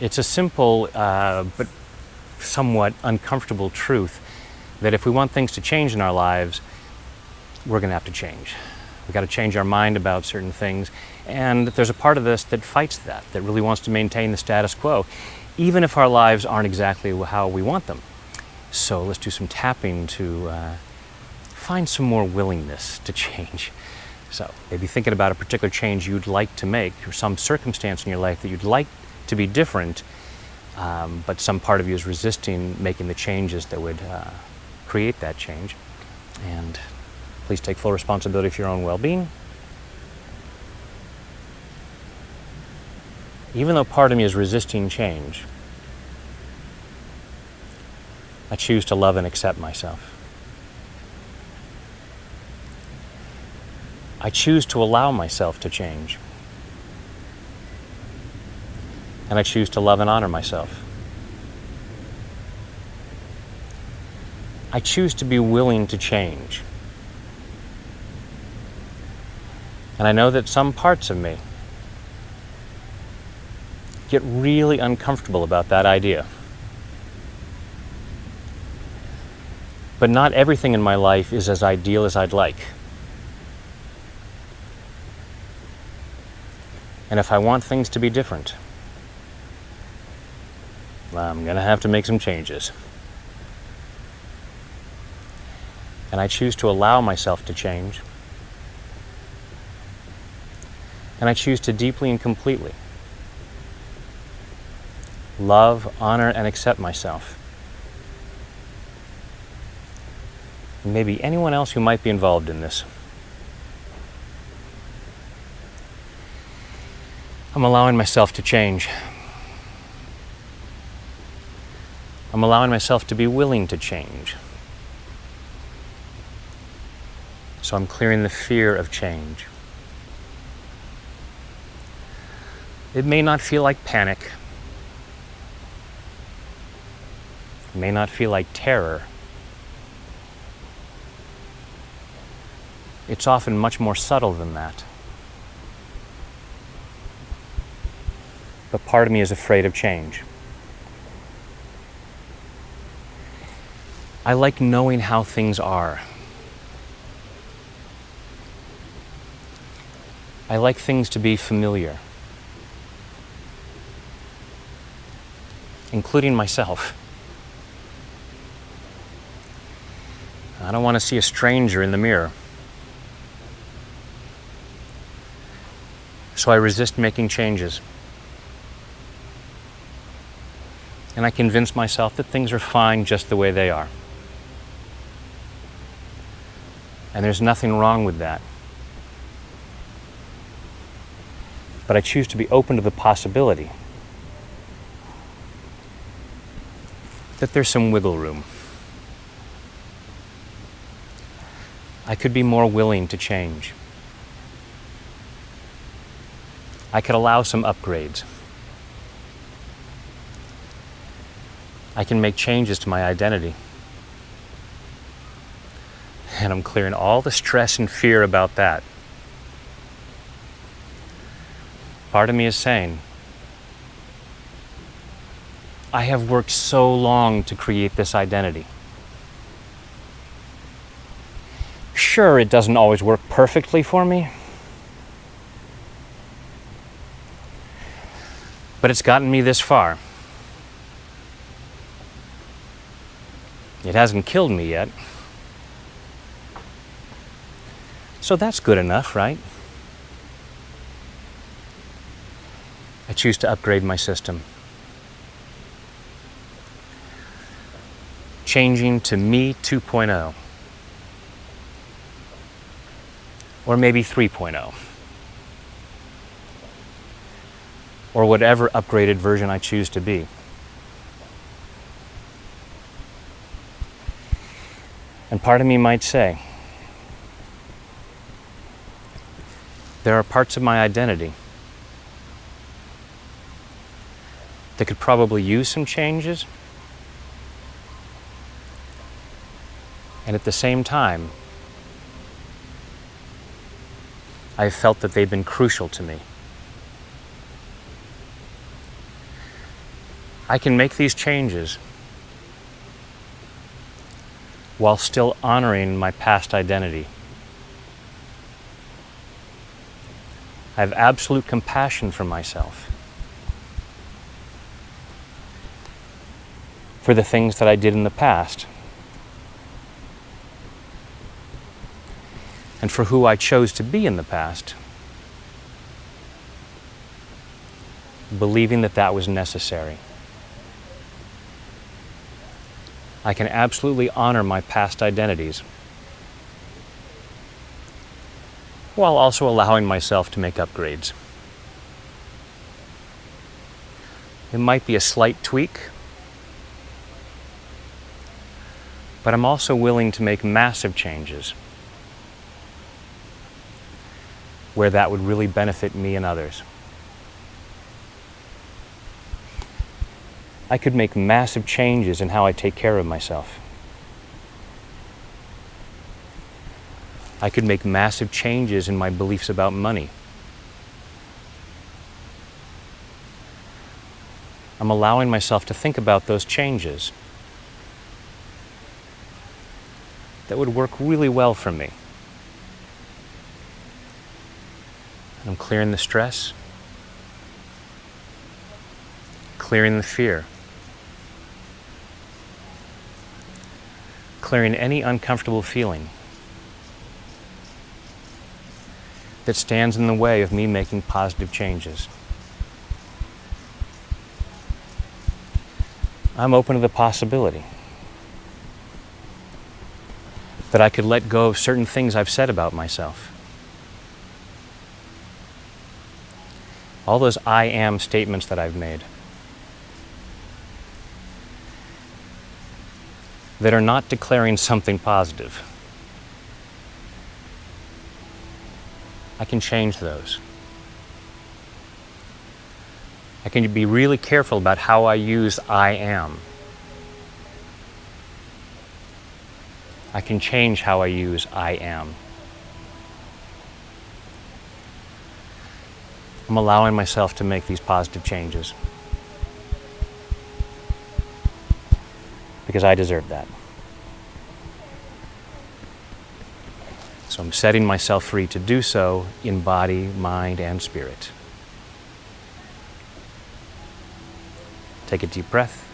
It's a simple but somewhat uncomfortable truth that if we want things to change in our lives, we're going to have to change. We've got to change our mind about certain things, and there's a part of this that fights that really wants to maintain the status quo, even if our lives aren't exactly how we want them. So let's do some tapping to find some more willingness to change. So maybe thinking about a particular change you'd like to make, or some circumstance in your life that you'd like to be different, but some part of you is resisting making the changes that would create that change. And please take full responsibility for your own well-being. Even though part of me is resisting change, I choose to love and accept myself. I choose to allow myself to change. And I choose to love and honor myself. I choose to be willing to change. And I know that some parts of me get really uncomfortable about that idea. But not everything in my life is as ideal as I'd like. And if I want things to be different, I'm going to have to make some changes. And I choose to allow myself to change. And I choose to deeply and completely love, honor, and accept myself. And maybe anyone else who might be involved in this. I'm allowing myself to change. I'm allowing myself to be willing to change. So I'm clearing the fear of change. It may not feel like panic. It may not feel like terror. It's often much more subtle than that. But part of me is afraid of change. I like knowing how things are. I like things to be familiar, including myself. I don't want to see a stranger in the mirror. So I resist making changes. And I convince myself that things are fine just the way they are. And there's nothing wrong with that. But I choose to be open to the possibility that there's some wiggle room. I could be more willing to change. I could allow some upgrades. I can make changes to my identity. And I'm clearing all the stress and fear about that. Part of me is saying, I have worked so long to create this identity. Sure, it doesn't always work perfectly for me, but it's gotten me this far. It hasn't killed me yet. So that's good enough, right? I choose to upgrade my system. Changing to me 2.0. Or maybe 3.0. Or whatever upgraded version I choose to be. And part of me might say, there are parts of my identity that could probably use some changes, and at the same time, I've felt that they've been crucial to me. I can make these changes while still honoring my past identity. I have absolute compassion for myself, for the things that I did in the past, and for who I chose to be in the past, believing that that was necessary. I can absolutely honor my past identities while also allowing myself to make upgrades. It might be a slight tweak, but I'm also willing to make massive changes where that would really benefit me and others. I could make massive changes in how I take care of myself. I could make massive changes in my beliefs about money. I'm allowing myself to think about those changes that would work really well for me. I'm clearing the stress, clearing the fear, clearing any uncomfortable feeling that stands in the way of me making positive changes. I'm open to the possibility that I could let go of certain things I've said about myself. All those I am statements that I've made that are not declaring something positive. I can change those. I can be really careful about how I use I am. I can change how I use I am. I'm allowing myself to make these positive changes because I deserve that. So I'm setting myself free to do so in body, mind, and spirit. Take a deep breath.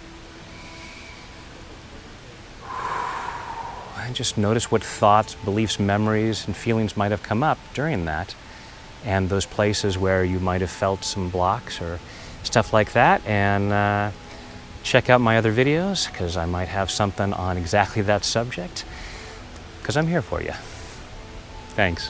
And just notice what thoughts, beliefs, memories, and feelings might have come up during that, and those places where you might have felt some blocks or stuff like that. And check out my other videos, because I might have something on exactly that subject, because I'm here for you. Thanks.